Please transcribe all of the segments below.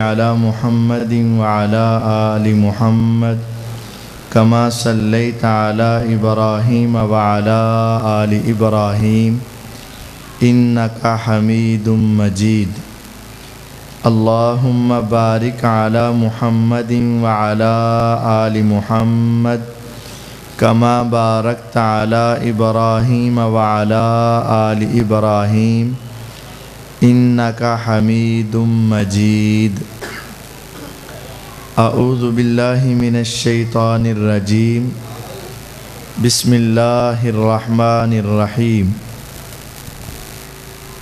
علی محمد وعلی آل محمد کما صلیت علی ابراہیم وعلی آل ابراہیم انک حمید مجید اللہم بارک علی محمد وعلی آل محمد کما بارکت علی ابراہیم وعلی آل ابراہیم انک حمید مجید اعوذ باللہ من الشیطان الرجیم بسم اللہ الرحمن الرحیم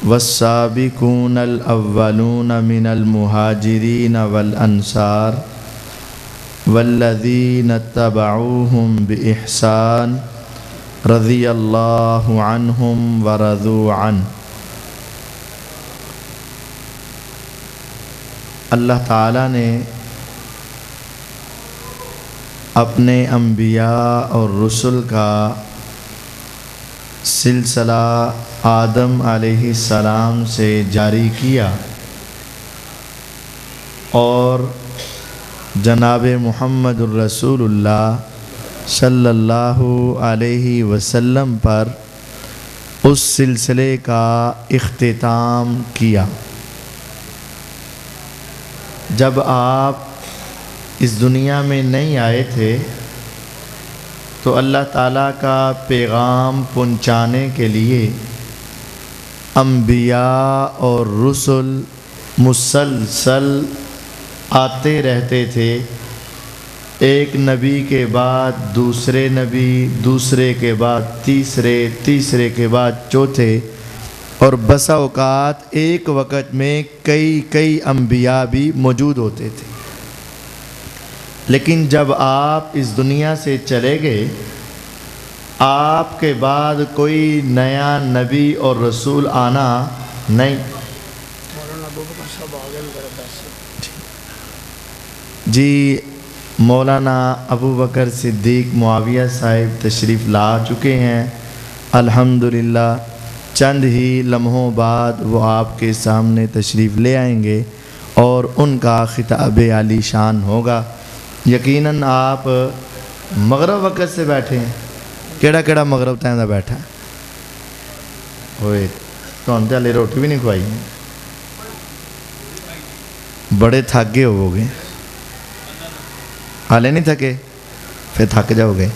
والسابقون الاولون من المہاجرین والانصار والذین اتبعوہم بإحسان رضی اللہ عنہم ورضوا عنہ۔ اللہ تعالیٰ نے اپنے انبیاء اور رسل کا سلسلہ آدم علیہ السلام سے جاری کیا اور جناب محمد الرسول اللہ صلی اللہ علیہ وسلم پر اس سلسلے کا اختتام کیا۔ جب آپ اس دنیا میں نہیں آئے تھے تو اللہ تعالیٰ کا پیغام پہنچانے کے لیے انبیاء اور رسل مسلسل آتے رہتے تھے، ایک نبی کے بعد دوسرے نبی، دوسرے کے بعد تیسرے، تیسرے کے بعد چوتھے، اور بسا اوقات ایک وقت میں کئی انبیاء بھی موجود ہوتے تھے۔ لیکن جب آپ اس دنیا سے چلے گئے، آپ کے بعد کوئی نیا نبی اور رسول آنا نہیں۔ جی مولانا ابو بکر صدیق معاویہ صاحب تشریف لا چکے ہیں، الحمدللہ چند ہی لمحوں بعد وہ آپ کے سامنے تشریف لے آئیں گے اور ان کا خطاب عالی شان ہوگا۔ یقیناً آپ مغرب وقت سے بیٹھے ہیں، کیڑا مغرب تائیں دا بیٹھا ہے ہوئے تو ہم تے روٹی بھی نہیں کھوائی، بڑے تھک گئے ہو گئے، حالے نہیں تھکے پھر تھک جاؤ گے۔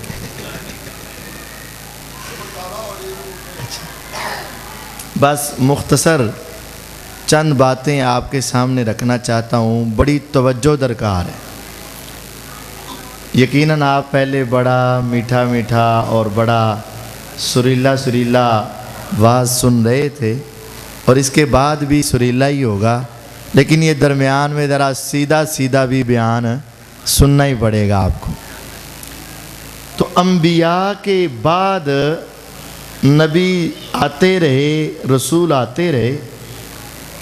بس مختصر چند باتیں آپ کے سامنے رکھنا چاہتا ہوں، بڑی توجہ درکار ہے۔ یقیناً آپ پہلے بڑا میٹھا میٹھا اور بڑا سریلا واز سن رہے تھے اور اس کے بعد بھی سریلا ہی ہوگا، لیکن یہ درمیان میں ذرا سیدھا بھی بیان سننا ہی پڑے گا آپ کو۔ تو انبیاء کے بعد نبی آتے رہے، رسول آتے رہے،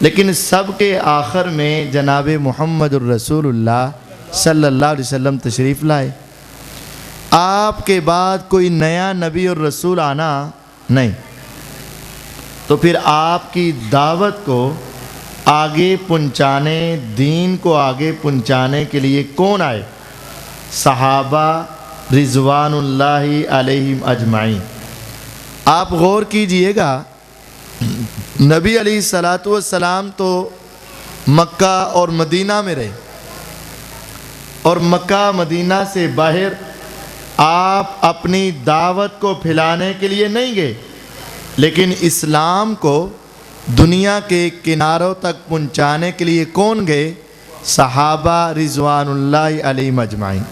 لیکن سب کے آخر میں جناب محمد الرسول اللہ صلی اللہ علیہ وسلم تشریف لائے۔ آپ کے بعد کوئی نیا نبی اور رسول آنا نہیں، تو پھر آپ کی دعوت کو آگے پہنچانے، دین کو آگے پہنچانے کے لیے کون آئے؟ صحابہ رضوان اللہ علیہم اجمعین۔ آپ غور کیجئے گا، نبی علیہ السلام تو مکہ اور مدینہ میں رہے، اور مکہ مدینہ سے باہر آپ اپنی دعوت کو پھیلانے کے لیے نہیں گئے، لیکن اسلام کو دنیا کے کناروں تک پہنچانے کے لیے کون گئے؟ صحابہ رضوان اللہ علیہم اجمعین۔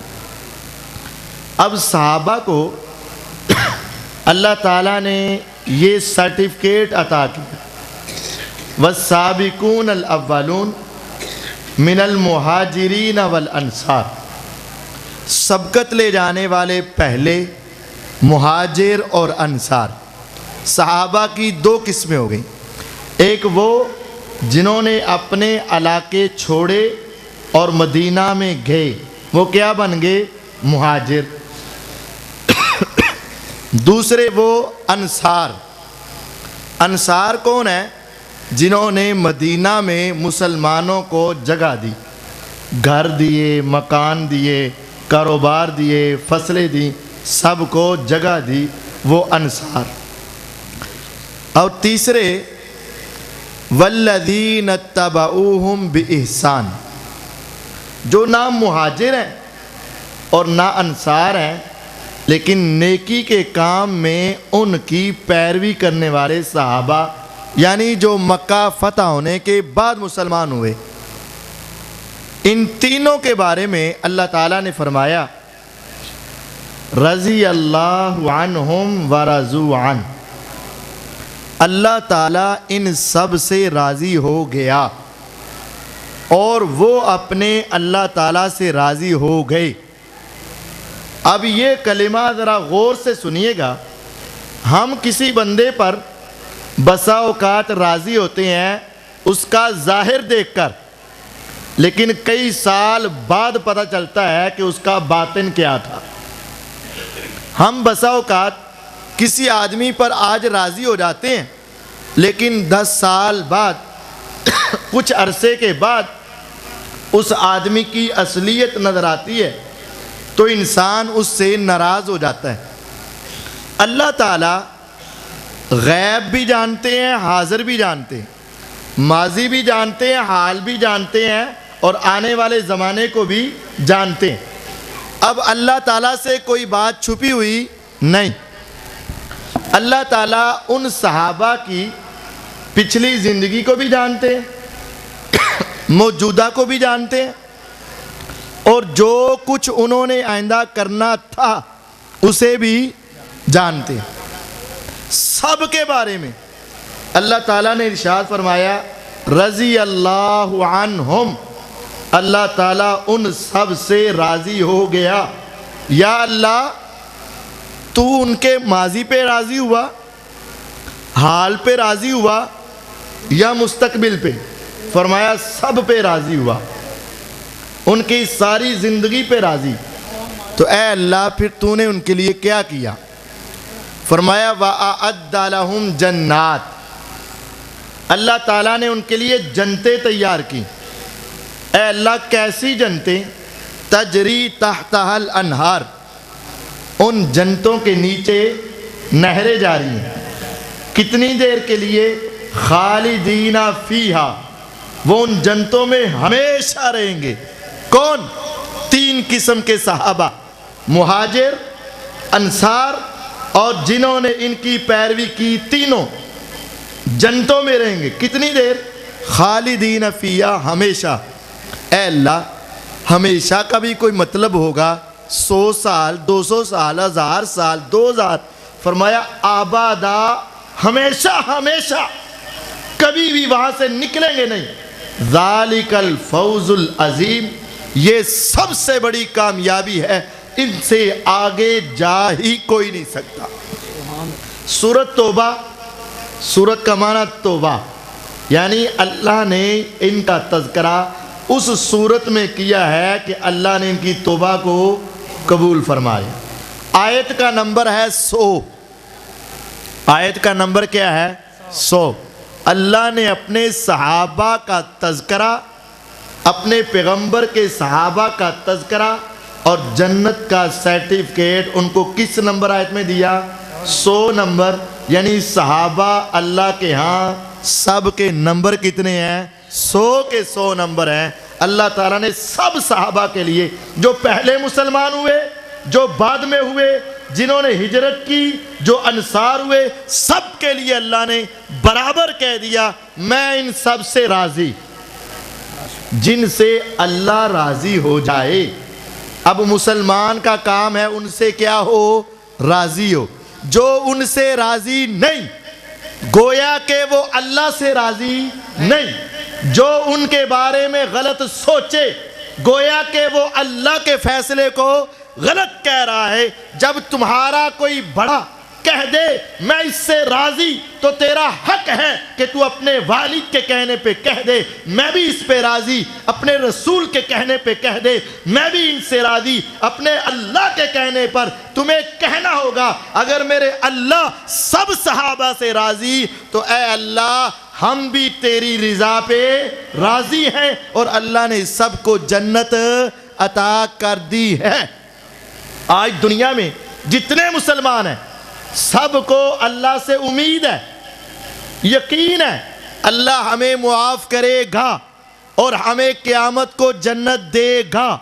اب صحابہ کو اللہ تعالیٰ نے یہ سرٹیفکیٹ عطا کیا، والسابقون الاولون من المہاجرین والانصار، سبقت لے جانے والے پہلے مہاجر اور انصار۔ صحابہ کی دو قسمیں ہو گئیں، ایک وہ جنہوں نے اپنے علاقے چھوڑے اور مدینہ میں گئے، وہ کیا بن گئے؟ مہاجر۔ دوسرے وہ انصار۔ انصار کون ہے؟ جنہوں نے مدینہ میں مسلمانوں کو جگہ دی، گھر دیے، مکان دیے، کاروبار دیے، فصلیں دیں، سب کو جگہ دی، وہ انصار۔ اور تیسرے والذین اتبعوہم بإحسان، جو نہ مہاجر ہیں اور نہ انصار ہیں لیکن نیکی کے کام میں ان کی پیروی کرنے والے صحابہ، یعنی جو مکہ فتح ہونے کے بعد مسلمان ہوئے، ان تینوں کے بارے میں اللہ تعالیٰ نے فرمایا رضی اللہ عنہم ورضوا عنہ، اللہ تعالیٰ ان سب سے راضی ہو گیا اور وہ اپنے اللہ تعالیٰ سے راضی ہو گئے۔ اب یہ کلمہ ذرا غور سے سنیے گا۔ ہم کسی بندے پر بسا اوقات راضی ہوتے ہیں اس کا ظاہر دیکھ کر، لیکن کئی سال بعد پتہ چلتا ہے کہ اس کا باطن کیا تھا۔ ہم بسا اوقات کسی آدمی پر آج راضی ہو جاتے ہیں لیکن 10 سال بعد کچھ عرصے کے بعد اس آدمی کی اصلیت نظر آتی ہے تو انسان اس سے ناراض ہو جاتا ہے۔ اللہ تعالیٰ غیب بھی جانتے ہیں، حاضر بھی جانتے ہیں، ماضی بھی جانتے ہیں، حال بھی جانتے ہیں، اور آنے والے زمانے کو بھی جانتے ہیں۔ اب اللہ تعالیٰ سے کوئی بات چھپی ہوئی نہیں۔ اللہ تعالیٰ ان صحابہ کی پچھلی زندگی کو بھی جانتے ہیں، موجودہ کو بھی جانتے ہیں، اور جو کچھ انہوں نے آئندہ کرنا تھا اسے بھی جانتے ہیں۔ سب کے بارے میں اللہ تعالیٰ نے ارشاد فرمایا رضی اللہ عنہم، اللہ تعالیٰ ان سب سے راضی ہو گیا۔ یا اللہ تو ان کے ماضی پہ راضی ہوا، حال پہ راضی ہوا یا مستقبل پہ؟ فرمایا سب پہ راضی ہوا، ان کی ساری زندگی پہ راضی۔ تو اے اللہ پھر تو نے ان کے لیے کیا کیا؟ فرمایا وَأَعَدَّ لَهُمْ جَنَّاتٍ، اللہ تعالیٰ نے ان کے لیے جنتیں تیار کی۔ اے اللہ کیسی جنتیں؟ تجری تحتها الانہار، ان جنتوں کے نیچے نہریں جاری ہیں۔ کتنی دیر کے لیے؟ خالدین فیہا، وہ ان جنتوں میں ہمیشہ رہیں گے۔ کون؟ 3 قسم کے صحابہ، مہاجر، انصار اور جنہوں نے ان کی پیروی کی، تینوں جنتوں میں رہیں گے۔ کتنی دیر؟ خالدین فیہا، ہمیشہ۔ اے اللہ ہمیشہ کا بھی کوئی مطلب ہوگا، 100 سال، 200 سال، 1000 سال، 2000۔ فرمایا آبادا، ہمیشہ ہمیشہ، کبھی بھی وہاں سے نکلیں گے نہیں۔ ذالک الفوز العظیم، یہ سب سے بڑی کامیابی ہے، ان سے آگے جا ہی کوئی نہیں سکتا۔ سورۃ توبہ، سورت کا معنی توبہ، یعنی اللہ نے ان کا تذکرہ اس صورت میں کیا ہے کہ اللہ نے ان کی توبہ کو قبول فرمایا۔ آیت کا نمبر ہے 100، آیت کا نمبر کیا ہے؟ 100۔ اللہ نے اپنے صحابہ کا تذکرہ، اپنے پیغمبر کے صحابہ کا تذکرہ اور جنت کا سرٹیفکیٹ ان کو کس نمبر آیت میں دیا؟ 100 نمبر۔ یعنی صحابہ اللہ کے ہاں سب کے نمبر کتنے ہیں؟ 100 کے 100 نمبر ہیں۔ اللہ تعالیٰ نے سب صحابہ کے لیے، جو پہلے مسلمان ہوئے، جو بعد میں ہوئے، جنہوں نے ہجرت کی، جو انصار ہوئے، سب کے لیے اللہ نے برابر کہہ دیا میں ان سب سے راضی۔ جن سے اللہ راضی ہو جائے، اب مسلمان کا کام ہے ان سے کیا ہو؟ راضی ہو۔ جو ان سے راضی نہیں، گویا کہ وہ اللہ سے راضی نہیں۔ جو ان کے بارے میں غلط سوچے، گویا کہ وہ اللہ کے فیصلے کو غلط کہہ رہا ہے۔ جب تمہارا کوئی بڑا کہہ دے میں اس سے راضی، تو تیرا حق ہے کہ تو اپنے والد کے کہنے پہ کہہ دے میں بھی اس پہ راضی، اپنے رسول کے کہنے پہ کہہ دے میں بھی ان سے راضی۔ اپنے اللہ کے کہنے پر تمہیں کہنا ہوگا اگر میرے اللہ سب صحابہ سے راضی تو اے اللہ ہم بھی تیری رضا پہ راضی ہیں، اور اللہ نے سب کو جنت عطا کر دی ہے۔ آج دنیا میں جتنے مسلمان ہیں سب کو اللہ سے امید ہے، یقین ہے اللہ ہمیں معاف کرے گا اور ہمیں قیامت کو جنت دے گا۔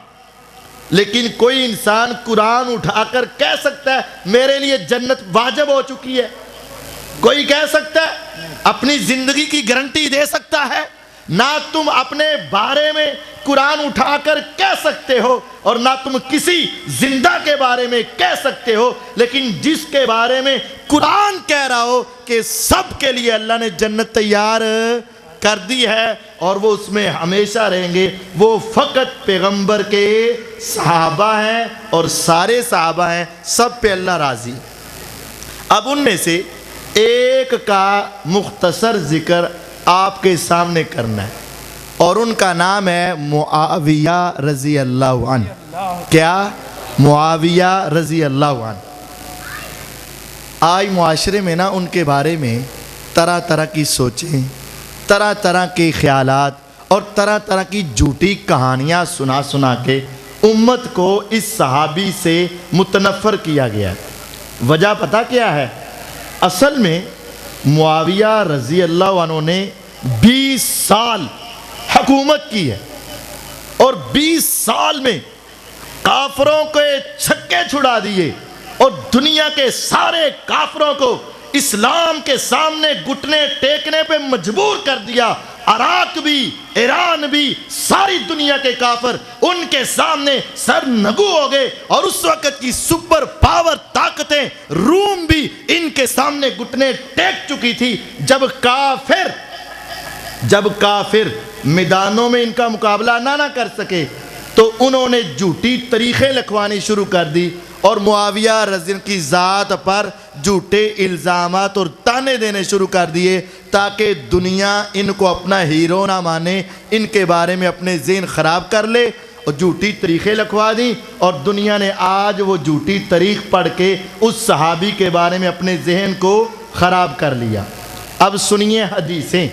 لیکن کوئی انسان قرآن اٹھا کر کہہ سکتا ہے میرے لیے جنت واجب ہو چکی ہے؟ کوئی کہہ سکتا ہے؟ اپنی زندگی کی گارنٹی دے سکتا ہے؟ نہ تم اپنے بارے میں قرآن اٹھا کر کہہ سکتے ہو اور نہ تم کسی زندہ کے بارے میں کہہ سکتے ہو، لیکن جس کے بارے میں قرآن کہہ رہا ہو کہ سب کے لیے اللہ نے جنت تیار کر دی ہے اور وہ اس میں ہمیشہ رہیں گے، وہ فقط پیغمبر کے صحابہ ہیں اور سارے صحابہ ہیں، سب پہ اللہ راضی۔ اب ان میں سے ایک کا مختصر ذکر آپ کے سامنے کرنا ہے، اور ان کا نام ہے معاویہ رضی اللہ عنہ۔ کیا؟ معاویہ رضی اللہ عنہ۔ آج معاشرے میں نا ان کے بارے میں طرح طرح کی سوچیں، طرح طرح کے خیالات اور طرح طرح کی جھوٹی کہانیاں سنا کے امت کو اس صحابی سے متنفر کیا گیا ہے۔ وجہ پتہ کیا ہے؟ اصل میں معاویہ رضی اللہ عنہ نے 20 سال حکومت کی ہے، اور 20 سال میں کافروں کے چھکے چھڑا دیے اور دنیا کے سارے کافروں کو اسلام کے سامنے گھٹنے ٹیکنے پہ مجبور کر دیا۔ عراق بھی، ایران بھی، ساری دنیا کے کافر ان کے سامنے سر نگو ہو گئے، اور اس وقت کی سپر پاور طاقتیں روم بھی ان کے سامنے گھٹنے ٹیک چکی تھی۔ جب کافر میدانوں میں ان کا مقابلہ نہ کر سکے تو انہوں نے جھوٹی تاریخیں لکھوانی شروع کر دی اور معاویہ رضی اللہ کی ذات پر جھوٹے الزامات اور تانے دینے شروع کر دیے، تاکہ دنیا ان کو اپنا ہیرو نہ مانے، ان کے بارے میں اپنے ذہن خراب کر لے، اور جھوٹی تاریخیں لکھوا دی، اور دنیا نے آج وہ جھوٹی تاریخ پڑھ کے اس صحابی کے بارے میں اپنے ذہن کو خراب کر لیا۔ اب سنیے حدیثیں۔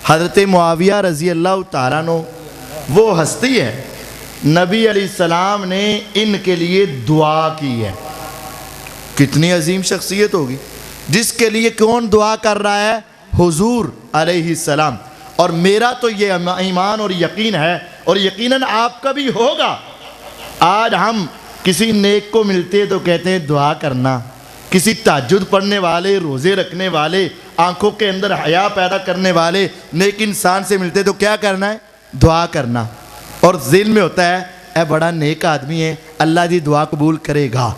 حضرت معاویہ رضی اللہ تعالیٰ عنہ وہ ہستی ہے، نبی علیہ السلام نے ان کے لیے دعا کی ہے۔ کتنی عظیم شخصیت ہوگی جس کے لیے کون دعا کر رہا ہے؟ حضور علیہ السلام۔ اور میرا تو یہ ایمان اور یقین ہے، اور یقیناً آپ کا بھی ہوگا، آج ہم کسی نیک کو ملتے تو کہتے ہیں دعا کرنا، کسی تہجد پڑھنے والے، روزے رکھنے والے، آنکھوں کے اندر حیا پیدا کرنے والے نیک انسان سے ملتے تو کیا کرنا ہے؟ دعا کرنا، اور ذہن میں ہوتا ہے اے بڑا نیک آدمی ہے، اللہ جی دعا قبول کرے گا۔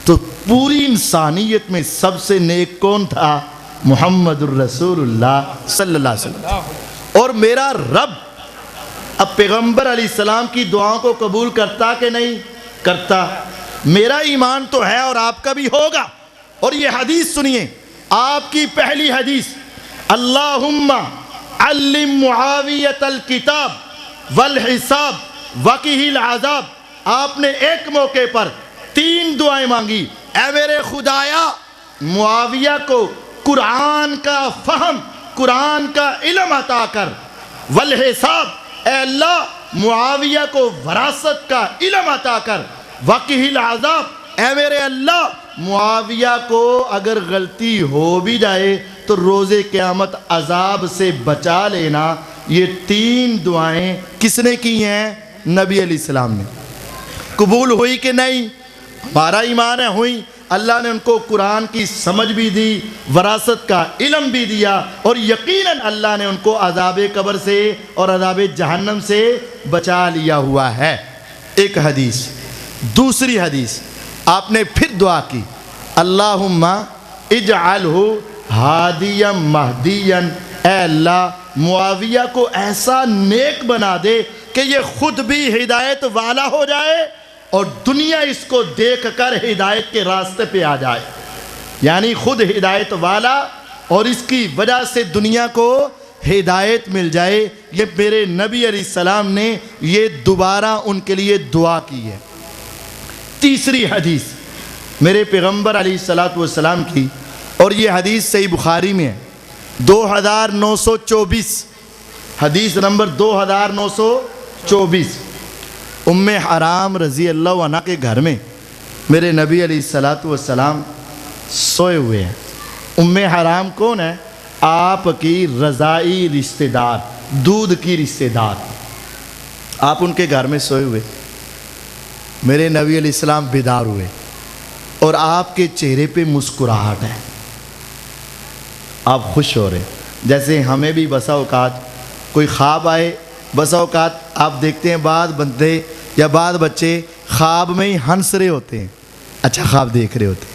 تو پوری انسانیت میں سب سے نیک کون تھا؟ محمد الرسول اللہ صلی اللہ علیہ وسلم۔ اور میرا رب اب پیغمبر علیہ السلام کی دعاؤں کو قبول کرتا کہ نہیں کرتا؟ میرا ایمان تو ہے اور آپ کا بھی ہوگا۔ اور یہ حدیث سنیے، آپ کی پہلی حدیث، اللہم علم معاویۃ الکتاب والحساب وقہ العذاب۔ آپ نے ایک موقع پر 3 دعائیں مانگی، اے میرے خدایا معاویہ کو قرآن کا فہم، قرآن کا علم عطا کر، والحساب اے اللہ معاویہ کو وراثت کا علم عطا کر، وقہ العذاب اے میرے اللہ معاویہ کو اگر غلطی ہو بھی جائے تو روز قیامت عذاب سے بچا لینا۔ یہ 3 دعائیں کس نے کی ہیں؟ نبی علیہ السلام نے۔ قبول ہوئی کہ نہیں؟ ہمارا ایمان ہے ہوئی۔ اللہ نے ان کو قرآن کی سمجھ بھی دی، وراثت کا علم بھی دیا، اور یقیناً اللہ نے ان کو عذاب قبر سے اور عذاب جہنم سے بچا لیا ہوا ہے۔ ایک حدیث۔ دوسری حدیث آپ نے پھر دعا کی، اللہم اجعلہ ہادیا مہدیا، اے اللہ معاویہ کو ایسا نیک بنا دے کہ یہ خود بھی ہدایت والا ہو جائے اور دنیا اس کو دیکھ کر ہدایت کے راستے پہ آ جائے، یعنی خود ہدایت والا اور اس کی وجہ سے دنیا کو ہدایت مل جائے۔ یہ میرے نبی علیہ السلام نے یہ دوبارہ ان کے لیے دعا کی ہے۔ تیسری حدیث میرے پیغمبر علیہ السلام کی، اور یہ حدیث صحیح بخاری میں ہے 2924، حدیث نمبر 2924۔ ام حرام رضی اللہ عنہ کے گھر میں میرے نبی علیہ السلام سوئے ہوئے ہیں۔ ام حرام کون ہے؟ آپ کی رضائی رشتہ دار، دودھ کی رشتہ دار۔ آپ ان کے گھر میں سوئے ہوئے، میرے نبی علیہ السلام بیدار ہوئے اور آپ کے چہرے پہ مسکراہٹ ہے، آپ خوش ہو رہے۔ جیسے ہمیں بھی بسا اوقات کوئی خواب آئے، بسا اوقات آپ دیکھتے ہیں بعض بندے یا بعض بچے خواب میں ہی ہنس رہے ہوتے ہیں، اچھا خواب دیکھ رہے ہوتے ہیں،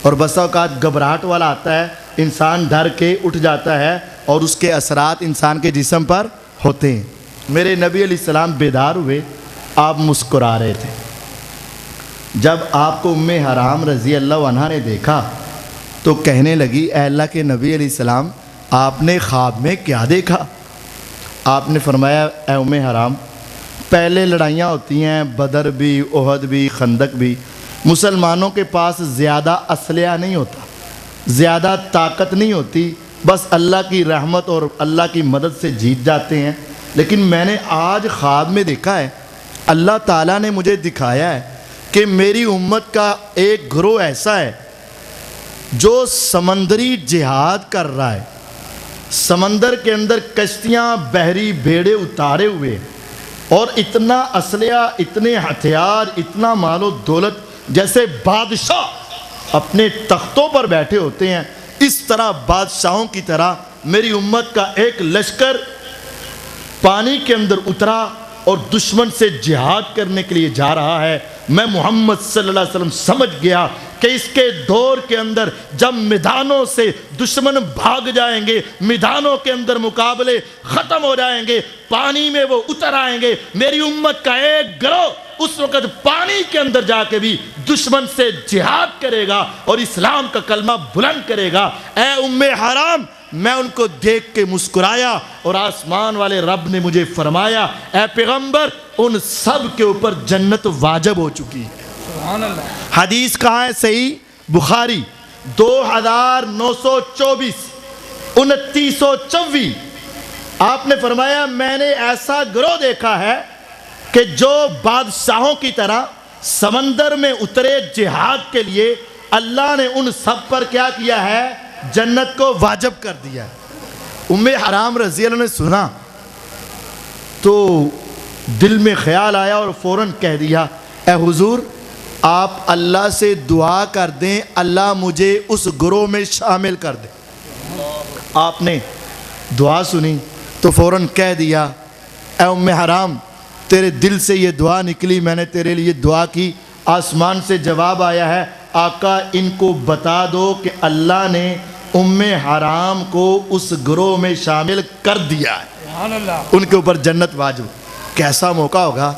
اور بسا اوقات گھبراہٹ والا آتا ہے، انسان ڈر کے اٹھ جاتا ہے اور اس کے اثرات انسان کے جسم پر ہوتے ہیں۔ میرے نبی علیہ السلام بیدار ہوئے، آپ مسکرا رہے تھے۔ جب آپ کو ام حرام رضی اللہ عنہ نے دیکھا تو کہنے لگی، اے اللہ کے نبی علیہ السلام آپ نے خواب میں کیا دیکھا؟ آپ نے فرمایا، اے ام حرام پہلے لڑائیاں ہوتی ہیں، بدر بھی، احد بھی، خندق بھی، مسلمانوں کے پاس زیادہ اسلحہ نہیں ہوتا، زیادہ طاقت نہیں ہوتی، بس اللہ کی رحمت اور اللہ کی مدد سے جیت جاتے ہیں۔ لیکن میں نے آج خواب میں دیکھا ہے، اللہ تعالیٰ نے مجھے دکھایا ہے کہ میری امت کا ایک گروہ ایسا ہے جو سمندری جہاد کر رہا ہے، سمندر کے اندر کشتیاں، بحری بیڑے اتارے ہوئے، اور اتنا اسلحہ، اتنے ہتھیار، اتنا مال و دولت، جیسے بادشاہ اپنے تختوں پر بیٹھے ہوتے ہیں، اس طرح بادشاہوں کی طرح میری امت کا ایک لشکر پانی کے اندر اترا اور دشمن سے جہاد کرنے کے لیے جا رہا ہے۔ میں محمد صلی اللہ علیہ وسلم سمجھ گیا کہ اس کے دور کے اندر جب میدانوں سے دشمن بھاگ جائیں گے، میدانوں کے اندر مقابلے ختم ہو جائیں گے، پانی میں وہ اتر آئیں گے، میری امت کا ایک گروہ اس وقت پانی کے اندر جا کے بھی دشمن سے جہاد کرے گا اور اسلام کا کلمہ بلند کرے گا۔ اے ام حرام، میں ان کو دیکھ کے مسکرایا اور آسمان والے رب نے مجھے فرمایا، اے پیغمبر ان سب کے اوپر جنت واجب ہو چکی ہے۔ سبحان اللہ۔ حدیث کہاں ہے؟ صحیح بخاری 2924 2924۔ آپ نے فرمایا، میں نے ایسا گروہ دیکھا ہے کہ جو بادشاہوں کی طرح سمندر میں اترے جہاد کے لیے، اللہ نے ان سب پر کیا کیا ہے؟ جنت کو واجب کر دیا ہے۔ ام حرام رضی اللہ عنہ نے سنا تو دل میں خیال آیا اور فوراً کہہ دیا، اے حضور آپ اللہ سے دعا کر دیں اللہ مجھے اس گروہ میں شامل کر دے۔ آپ نے دعا سنی تو فوراً کہہ دیا، اے ام حرام تیرے دل سے یہ دعا نکلی، میں نے تیرے لیے دعا کی، آسمان سے جواب آیا ہے، آقا ان کو بتا دو کہ اللہ نے ام حرام کو اس گروہ میں شامل کر دیا ہے، سبحان اللہ۔ ان کے اوپر جنت واجب۔ کیسا موقع ہوگا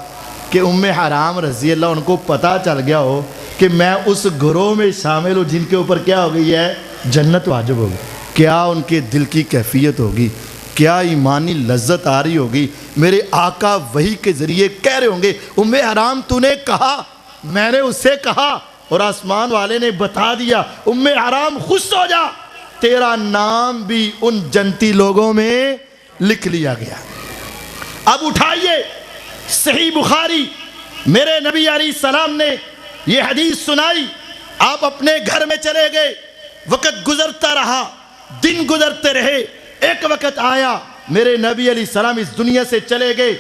کہ ام حرام رضی اللہ ان کو پتہ چل گیا ہو کہ میں اس گروہ میں شامل ہوں جن کے اوپر کیا ہو گئی ہے؟ جنت واجب ہوگی۔ کیا ان کے دل کی کیفیت ہوگی، کیا ایمانی لذت آ رہی ہوگی۔ میرے آقا وحی کے ذریعے کہہ رہے ہوں گے، ام حرام تو نے کہا، میں نے اس سے کہا اور آسمان والے نے بتا دیا، ام حرام خوش ہو جا، تیرا نام بھی ان جنتی لوگوں میں لکھ لیا گیا۔ اب اٹھائیے صحیح بخاری، میرے نبی علیہ السلام نے یہ حدیث سنائی، آپ اپنے گھر میں چلے گئے، وقت گزرتا رہا، دن گزرتے رہے، ایک وقت آیا میرے نبی علیہ السلام اس دنیا سے چلے گئے،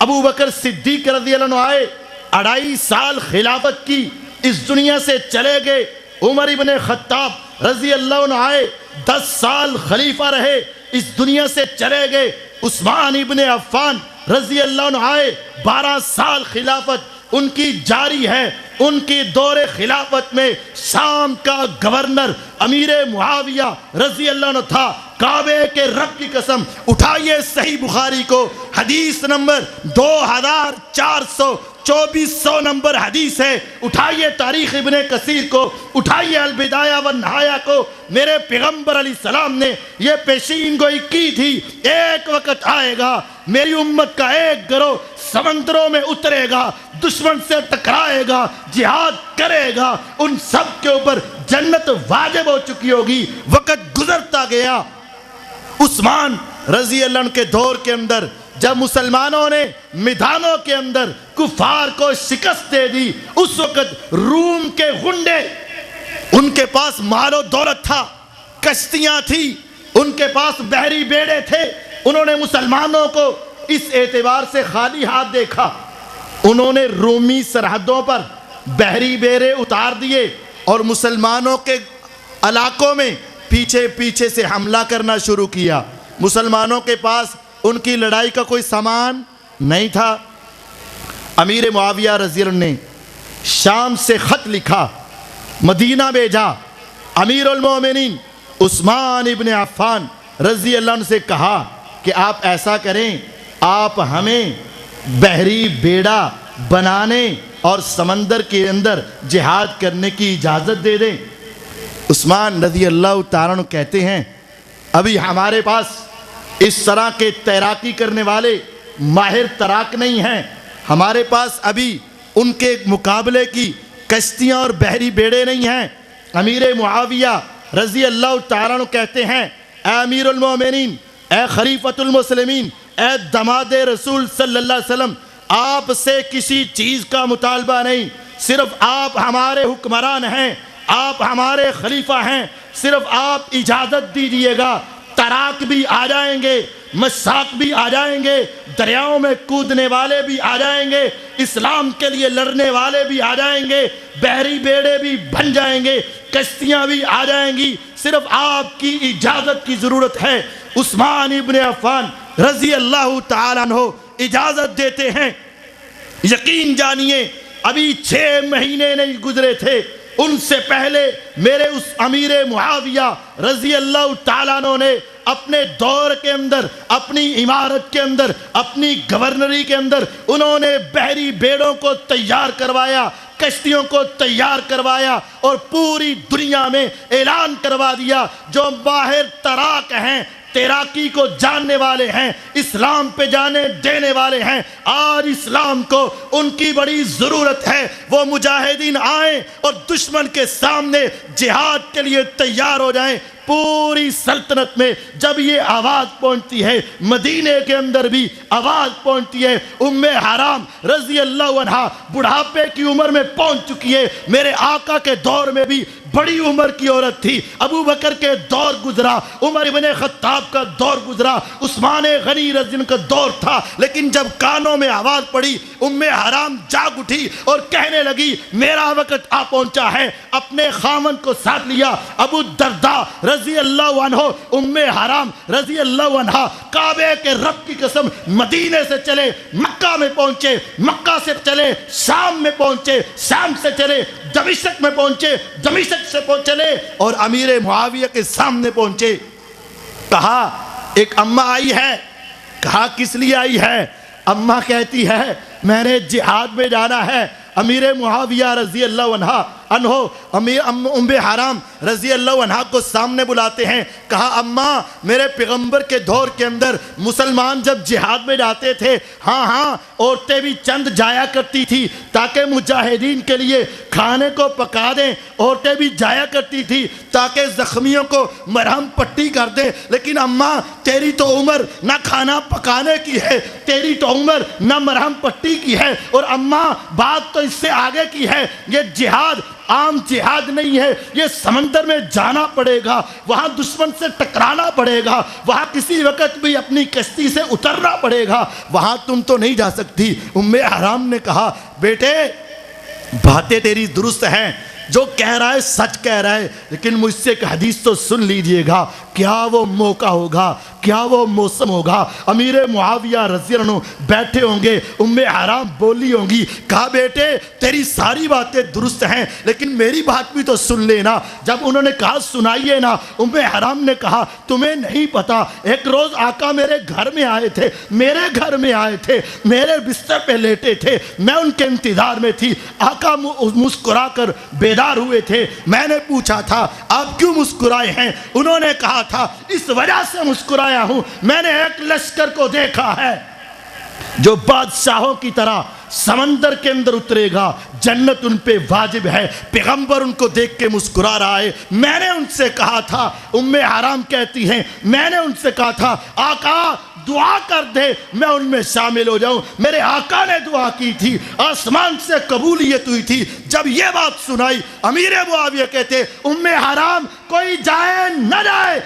ابو بکر صدیق رضی اللہ عنہ آئے، 2.5 سال خلافت کی، اس دنیا سے چلے گئے، عمر ابن خطاب رضی اللہ عنہ آئے، 10 سال خلیفہ رہے، اس دنیا سے چلے گئے، عثمان ابن عفان رضی اللہ عنہ آئے، 12 سال خلافت ان کی جاری ہے۔ ان کی دور خلافت میں شام کا گورنر امیر معاویہ رضی اللہ عنہ تھا۔ کعبے کے رب کی قسم، اٹھائیے صحیح بخاری کو، حدیث نمبر 2423، 2400 نمبر حدیث ہے. اٹھائیے تاریخ ابن کثیر کو, اٹھائیے البدایہ والنہایہ کو. میرے پیغمبر علیہ السلام نے یہ پیشین گوئی کی تھی, ایک وقت آئے گا میری امت کا ایک گروہ سمندروں میں اترے گا, دشمن سے ٹکرائے گا, جہاد کرے گا, ان سب کے اوپر جنت واجب ہو چکی ہوگی. وقت گزرتا گیا. عثمان رضی اللہ عنہ کے دور کے اندر جب مسلمانوں نے میدانوں کے اندر کفار کو شکست دے دی, اس وقت روم کے غنڈے, ان کے پاس مال و دولت تھا, کشتیاں تھی, ان کے پاس بحری بیڑے تھے. انہوں نے مسلمانوں کو اس اعتبار سے خالی ہاتھ دیکھا. انہوں نے رومی سرحدوں پر بحری بیڑے اتار دیے اور مسلمانوں کے علاقوں میں پیچھے پیچھے سے حملہ کرنا شروع کیا. مسلمانوں کے پاس ان کی لڑائی کا کوئی سامان نہیں تھا. امیر معاویہ رضی اللہ عنہ نے شام سے خط لکھا, مدینہ بھیجا. امیر المومنین عثمان ابن عفان رضی اللہ عنہ سے کہا کہ آپ ایسا کریں, آپ ہمیں بحری بیڑا بنانے اور سمندر کے اندر جہاد کرنے کی اجازت دے دیں. عثمان رضی اللہ تعالیٰ عنہ کہتے ہیں ابھی ہمارے پاس اس طرح کے تیراکی کرنے والے ماہر تیراک نہیں ہیں, ہمارے پاس ابھی ان کے مقابلے کی کشتیاں اور بحری بیڑے نہیں ہیں. امیر معاویہ رضی اللہ تعالیٰ عنہ کہتے ہیں اے امیر المومنین, اے خلیفۃ المسلمین, اے دماد رسول صلی اللہ علیہ وسلم, آپ سے کسی چیز کا مطالبہ نہیں, صرف آپ ہمارے حکمران ہیں, آپ ہمارے خلیفہ ہیں, صرف آپ اجازت دیجئے گا. تیراک بھی آ جائیں گے, مشاق بھی آ جائیں گے, دریاؤں میں کودنے والے بھی آ جائیں گے, اسلام کے لیے لڑنے والے بھی آ جائیں گے, بحری بیڑے بھی بن جائیں گے, کشتیاں بھی آ جائیں گی, صرف آپ کی اجازت کی ضرورت ہے. عثمان ابن عفان رضی اللہ تعالیٰ عنہ اجازت دیتے ہیں. یقین جانیے ابھی 6 مہینے نہیں گزرے تھے, ان سے پہلے میرے اس امیر معاویہ رضی اللہ تعالیٰ عنہ نے اپنے دور کے اندر, اپنی عمارت کے اندر, اپنی گورنری کے اندر انہوں نے بحری بیڑوں کو تیار کروایا, کشتیوں کو تیار کروایا اور پوری دنیا میں اعلان کروا دیا جو ماہر تیراک ہیں, تیراکی کو جاننے والے ہیں, اسلام پہ جانے دینے والے ہیں, آج اسلام کو ان کی بڑی ضرورت ہے. وہ مجاہدین آئیں اور دشمن کے سامنے جہاد کے لیے تیار ہو جائیں. پوری سلطنت میں جب یہ آواز پہنچتی ہے, مدینے کے اندر بھی آواز پہنچتی ہے. ام حرام رضی اللہ عنہا بڑھاپے کی عمر میں پہنچ چکی ہے. میرے آقا کے دور میں بھی بڑی عمر کی عورت تھی. ابو بکر کے دور گزرا, عمر ابن خطاب کا دور گزرا, عثمان غنی رضی اللہ کا دور تھا, لیکن جب کانوں میں آواز پڑی ام حرام جاگ اٹھی اور کہنے لگی میرا وقت آ پہنچا ہے. اپنے خامن کو ساتھ لیا. ابو الدرداء رضی اللہ عنہ, ام حرام رضی اللہ عنہ کعبے کے رب کی قسم مدینے سے چلے مکہ میں پہنچے, مکہ سے چلے شام میں پہنچے, شام سے چلے دمشق میں پہنچے, دمشق سے چلے اور امیر معاویہ کے سامنے پہنچے. کہا ایک اماں آئی ہے. کہا کس لیے آئی ہے؟ اماں کہتی ہے میں نے جہاد میں جانا ہے. امیر معاویہ رضی اللہ عنہ ام حرام رضی اللہ عنہ کو سامنے بلاتے ہیں. کہا اماں میرے پیغمبر کے دور کے اندر مسلمان جب جہاد میں جاتے تھے, ہاں عورتیں بھی چند جایا کرتی تھی تاکہ مجاہدین کے لیے کھانے کو پکا دیں, عورتیں بھی جایا کرتی تھی تاکہ زخمیوں کو مرہم پٹی کر دیں. لیکن اماں تیری تو عمر نہ کھانا پکانے کی ہے, تیری تو عمر نہ مرہم پٹی کی ہے, اور اماں بات تو اس سے آگے کی ہے. یہ جہاد عام جہاد نہیں ہے, یہ سمندر میں جانا پڑے گا, وہاں دشمن سے ٹکرانا پڑے گا, وہاں کسی وقت بھی اپنی کشتی سے اترنا پڑے گا, وہاں تم تو نہیں جا سکتی. ام حرام نے کہا بیٹے باتیں تیری درست ہیں, جو کہہ رہا ہے سچ کہہ رہا ہے, لیکن مجھ سے ایک حدیث تو سن لیجئے گا. کیا وہ موقع ہوگا, کیا وہ موسم ہوگا. امیر معاویہ رضی اللہ عنہ بیٹھے ہوں گے, ام حرام بولی ہوں گی, کہا بیٹے تیری ساری باتیں درست ہیں لیکن میری بات بھی تو سن لینا. جب انہوں نے کہا سنائیے نا, ام حرام نے کہا تمہیں نہیں پتا, ایک روز آقا میرے گھر میں آئے تھے, میرے بستر پہ لیٹے تھے, میں ان کے انتظار میں تھی. آقا مسکرا کر بیدار ہوئے تھے. میں نے پوچھا تھا آپ کیوں مسکرائے ہیں؟ انہوں نے کہا تھا اس وجہ سے مسکرایا ہوں, میں نے ایک لشکر کو دیکھا ہے جو بادشاہوں کی طرح سمندر کے اندر اترے گا, جنت ان پہ واجب ہے. پیغمبر ان کو دیکھ کے مسکرا رہا ہے. میں نے ان سے کہا تھا, ام حرام کہتی ہیں, میں نے ان سے کہا تھا آقا دعا کر دے میں ان میں شامل ہو جاؤں. میرے آقا نے دعا کی تھی, آسمان سے قبولیت ہوئی تھی. جب یہ بات سنائی امیر معاویہ کہتے ام حرام کوئی جائے نہ جائے,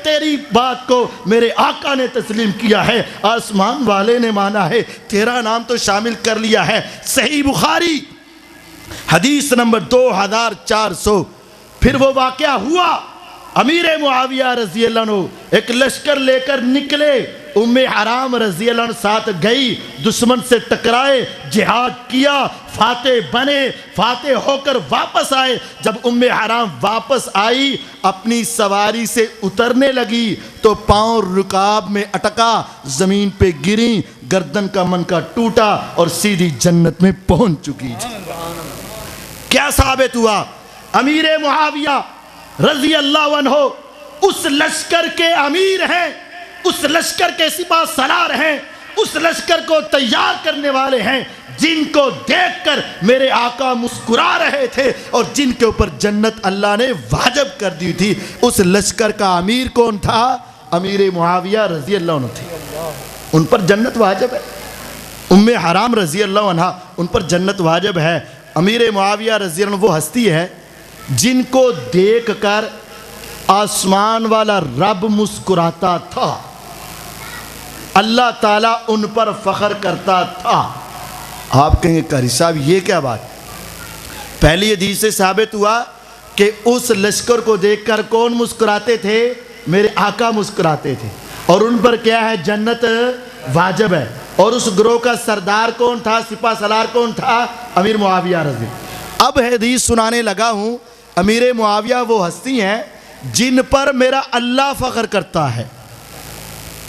تیری بات کو میرے آقا نے تسلیم کیا ہے, آسمان والے نے مانا ہے, تیرا نام تو شامل کر لیا ہے. صحیح بخاری حدیث نمبر 2400. پھر وہ واقعہ ہوا, امیر معاویہ رضی اللہ عنہ ایک لشکر لے کر نکلے, ام حرام رضی اللہ عنہ ساتھ گئی, دشمن سے ٹکرائے, جہاد کیا, فاتح بنے, فاتح ہو کر واپس آئے. جب ام حرام واپس آئی اپنی سواری سے اترنے لگی تو پاؤں رکاب میں اٹکا, زمین پہ گریں, گردن کا منکا ٹوٹا اور سیدھی جنت میں پہنچ چکی تھی. کیا ثابت ہوا؟ امیر معاویہ رضی اللہ عنہ اس لشکر کے امیر ہیں, اس لشکر کے سپاہ سالار ہیں, اس لشکر کو تیار کرنے والے ہیں جن کو دیکھ کر میرے آقا مسکرا رہے تھے اور جن کے اوپر جنت اللہ نے واجب کر دی تھی. اس لشکر کا امیر کون تھا؟ امیر معاویہ رضی اللہ عنہ تھے, ان پر جنت واجب ہے. ام حرام رضی اللہ عنہ ان پر جنت واجب ہے. امیر معاویہ رضی اللہ عنہ وہ ہستی ہے جن کو دیکھ کر آسمان والا رب مسکراتا تھا, اللہ تعالیٰ ان پر فخر کرتا تھا. آپ کہیں گے قاری صاحب یہ کیا بات؟ پہلی حدیث سے ثابت ہوا کہ اس لشکر کو دیکھ کر کون مسکراتے تھے؟ میرے آقا مسکراتے تھے, اور ان پر کیا ہے؟ جنت واجب ہے. اور اس گروہ کا سردار کون تھا, سپاہ سالار کون تھا؟ امیر معاویہ رضی. اب حدیث سنانے لگا ہوں, امیر معاویہ وہ ہستی ہیں جن پر میرا اللہ فخر کرتا ہے,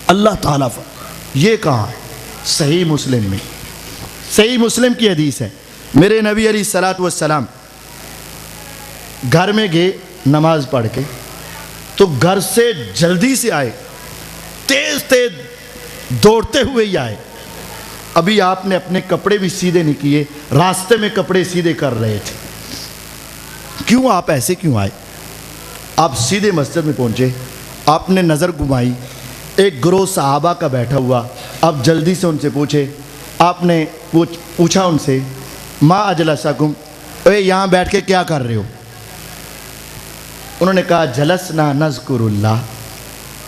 اللہ تعالیٰ فخر. یہ کہاں ہے؟ صحیح مسلم میں, صحیح مسلم کی حدیث ہے. میرے نبی علیہ الصلوۃ والسلام گھر میں گئے نماز پڑھ کے, تو گھر سے جلدی سے آئے, تیز تیز دوڑتے ہوئے ہی آئے. ابھی آپ نے اپنے کپڑے بھی سیدھے نہیں کیے, راستے میں کپڑے سیدھے کر رہے تھے. کیوں آپ ایسے کیوں آئے؟ آپ سیدھے مسجد میں پہنچے, آپ نے نظر گھمائی, ایک گروہ صحابہ کا بیٹھا ہوا, آپ جلدی سے ان سے پوچھے. آپ نے پوچھا ان سے ما اجلسکم, اے یہاں بیٹھ کے کیا کر رہے ہو؟ انہوں نے کہا جلسنا نذکر اللہ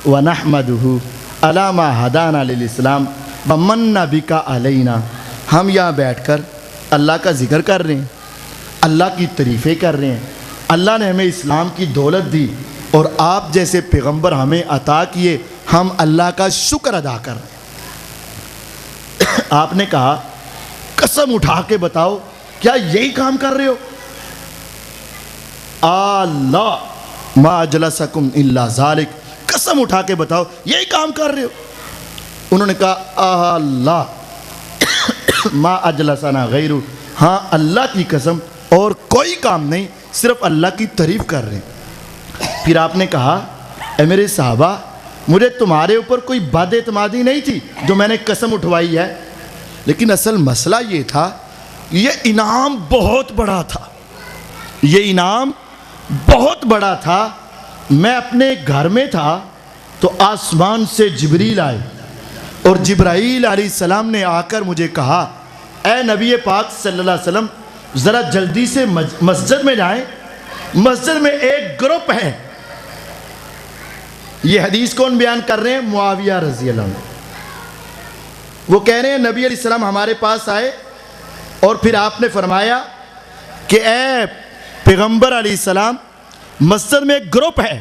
ونحمدہ علی ما ہدانا للاسلام ومن بک علینا. ہم یہاں بیٹھ کر اللہ کا ذکر کر رہے ہیں, اللہ کی تعریفیں کر رہے ہیں. اللہ نے ہمیں اسلام کی دولت دی اور آپ جیسے پیغمبر ہمیں عطا کیے, ہم اللہ کا شکر ادا کر رہے ہیں. آپ نے کہا قسم اٹھا کے بتاؤ کیا یہی کام کر رہے ہو؟ اللہ ما اجلسکم الا ذالک, قسم اٹھا کے بتاؤ یہی کام کر رہے ہو؟ انہوں نے کہا اللہ ما اجلسنا غیرہ, ہاں اللہ کی قسم اور کوئی کام نہیں, صرف اللہ کی تعریف کر رہے ہیں. پھر آپ نے کہا اے میرے صحابہ, مجھے تمہارے اوپر کوئی بد اعتمادی نہیں تھی جو میں نے قسم اٹھوائی ہے, لیکن اصل مسئلہ یہ تھا یہ انعام بہت بڑا تھا, یہ انعام بہت بڑا تھا. میں اپنے گھر میں تھا تو آسمان سے جبریل آئے اور جبرائیل علیہ السلام نے آ کر مجھے کہا اے نبی پاک صلی اللہ علیہ وسلم ذرا جلدی سے مسجد میں جائیں, مسجد میں ایک گروپ ہے. یہ حدیث کون بیان کر رہے ہیں؟ معاویہ رضی اللہ عنہ. وہ کہہ رہے ہیں نبی علیہ السلام ہمارے پاس آئے اور پھر آپ نے فرمایا کہ اے پیغمبر علیہ السلام مسجد میں ایک گروپ ہے,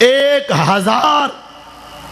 1000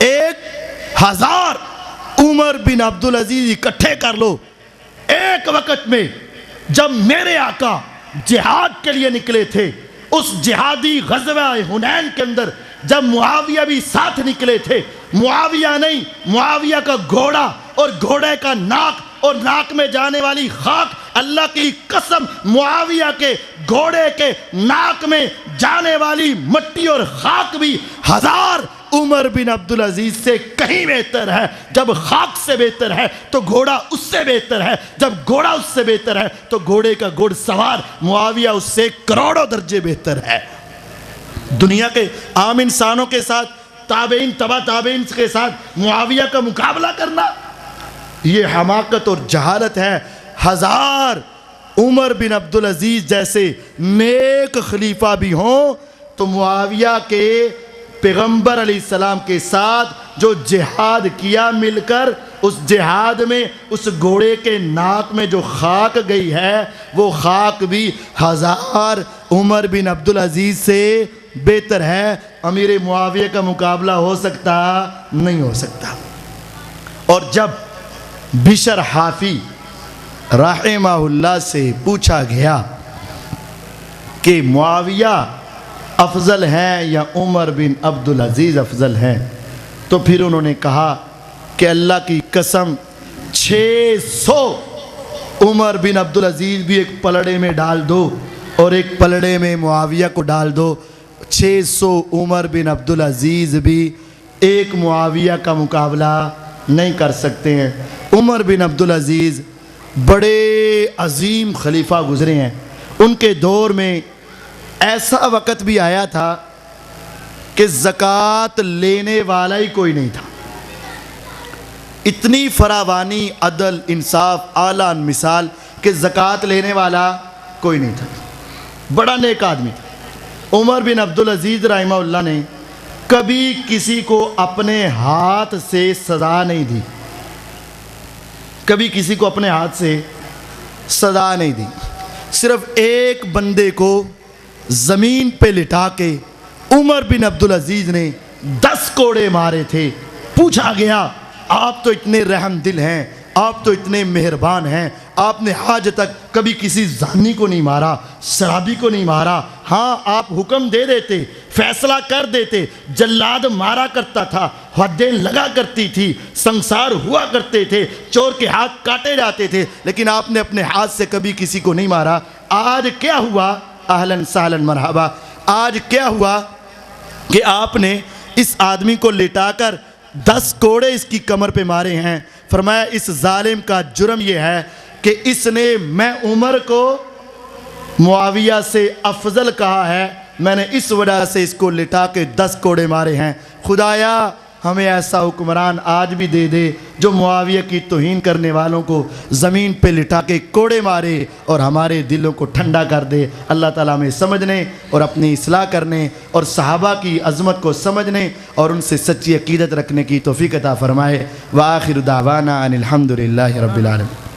1000 عمر بن عبدالعزیز اکٹھے کر لو ایک وقت میں۔ جب میرے آقا جہاد کے لیے نکلے تھے، اس جہادی غزوہ حنین کے اندر جب معاویہ بھی ساتھ نکلے تھے، معاویہ نہیں، معاویہ کا گھوڑا اور گھوڑے کا ناک اور ناک میں جانے والی خاک، اللہ کی قسم معاویہ کے گھوڑے کے ناک میں جانے والی مٹی اور خاک بھی 1000 عمر بن عبدالعزیز سے کہیں بہتر ہے۔ جب خاک سے بہتر ہے تو گھوڑا اس سے بہتر ہے، جب گھوڑا اس سے بہتر ہے تو گھوڑے کا گھوڑ سوار معاویہ اس سے کروڑوں درجے بہتر ہے۔ دنیا کے عام انسانوں کے ساتھ، تابعین، تبع تابعین کے ساتھ معاویہ کا مقابلہ کرنا یہ حماقت اور جہالت ہے۔ 1000 عمر بن عبدالعزیز جیسے نیک خلیفہ بھی ہوں تو معاویہ کے پیغمبر علیہ السلام کے ساتھ جو جہاد کیا مل کر، اس جہاد میں اس گھوڑے کے ناک میں جو خاک گئی ہے وہ خاک بھی 1000 عمر بن عبدالعزیز سے بہتر ہے۔ امیر معاویہ کا مقابلہ ہو سکتا نہیں ہو سکتا۔ اور جب بشر حافی رحمہ اللہ سے پوچھا گیا کہ معاویہ افضل ہیں یا عمر بن عبدالعزیز افضل ہیں، تو پھر انہوں نے کہا کہ اللہ کی قسم 600 عمر بن عبدالعزیز بھی ایک پلڑے میں ڈال دو اور ایک پلڑے میں معاویہ کو ڈال دو، 600 عمر بن عبدالعزیز بھی ایک معاویہ کا مقابلہ نہیں کر سکتے ہیں۔ عمر بن عبدالعزیز بڑے عظیم خلیفہ گزرے ہیں۔ ان کے دور میں ایسا وقت بھی آیا تھا کہ زکوٰۃ لینے والا ہی کوئی نہیں تھا۔ اتنی فراوانی، عدل، انصاف، اعلیٰ مثال کہ زکوٰۃ لینے والا کوئی نہیں تھا۔ بڑا نیک آدمی تھا۔ عمر بن عبدالعزیز رحمہ اللہ نے کبھی کسی کو اپنے ہاتھ سے سزا نہیں دی، کبھی کسی کو اپنے ہاتھ سے سزا نہیں دی۔ صرف ایک بندے کو زمین پہ لٹا کے عمر بن عبدالعزیز نے 10 کوڑے مارے تھے۔ پوچھا گیا آپ تو اتنے رحم دل ہیں، آپ تو اتنے مہربان ہیں، آپ نے آج تک کبھی کسی زانی کو نہیں مارا، شرابی کو نہیں مارا، ہاں آپ حکم دے دیتے، فیصلہ کر دیتے، جلاد مارا کرتا تھا، حدیں لگا کرتی تھی، سنسار ہوا کرتے تھے، چور کے ہاتھ کاٹے جاتے تھے، لیکن آپ نے اپنے ہاتھ سے کبھی کسی کو نہیں مارا۔ آج کیا ہوا؟ اہلاً سہلاً مرحبا۔ آج کیا ہوا کہ آپ نے اس آدمی کو لٹا کر 10 کوڑے اس کی کمر پہ مارے ہیں۔ فرمایا اس ظالم کا جرم یہ ہے کہ اس نے میں عمر کو معاویہ سے افضل کہا ہے، میں نے اس وجہ سے اس کو لٹا کے 10 کوڑے مارے ہیں۔ خدایا ہمیں ایسا حکمران آج بھی دے دے جو معاویہ کی توہین کرنے والوں کو زمین پہ لٹا کے کوڑے مارے اور ہمارے دلوں کو ٹھنڈا کر دے۔ اللہ تعالیٰ ہمیں سمجھنے اور اپنی اصلاح کرنے اور صحابہ کی عظمت کو سمجھنے اور ان سے سچی عقیدت رکھنے کی توفیق عطا فرمائے۔ وآخر دعوانا ان الحمد للہ رب العالمین۔